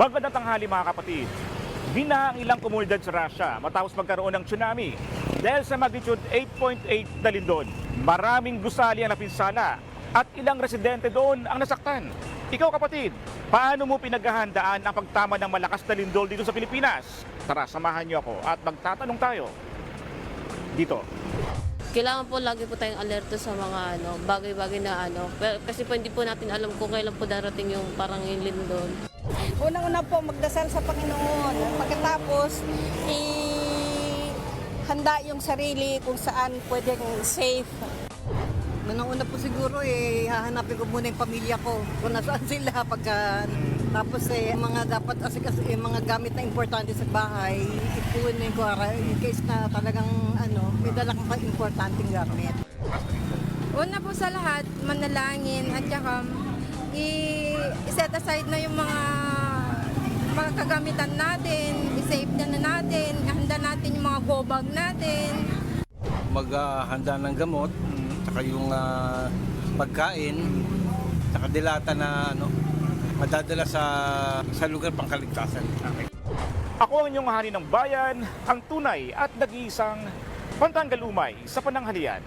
Magandang tanghali mga kapatid. Binaha ang ilang komunidad sa Russia matapos magkaroon ng tsunami dahil sa magnitude 8.8 na lindol. Maraming gusali ang napinsala at ilang residente doon ang nasaktan. Ikaw kapatid, paano mo pinaghahandaan ang pagtama ng malakas na lindol dito sa Pilipinas? Tara, samahan niyo ako at magtatanong tayo dito. Kailangan po lagi po tayong alerto sa mga bagay-bagay na kasi po hindi po natin alam kung kailan po darating yung parang yung lindol. Unang-una po magdasal sa Panginoon. Pagkatapos, handa yung sarili kung saan pwedeng safe. Unang-una po siguro hahanapin ko muna yung pamilya ko kung nasaan sila tapos mga dapat mga gamit na importante sa bahay ipunin ko in case na talagang may dala kang importanteng gamit. Una po sa lahat, manalangin at saka i-set aside na yung mga kagamitan natin, i-save na natin, handa natin yung mga go bag natin. Maghanda ng gamot, saka yung pagkain, saka dilata na madadala sa lugar pangkaligtasan. Ako ang inyong hari ng bayan, ang tunay at nag-iisang Pantanggal Umay sa pananghalian.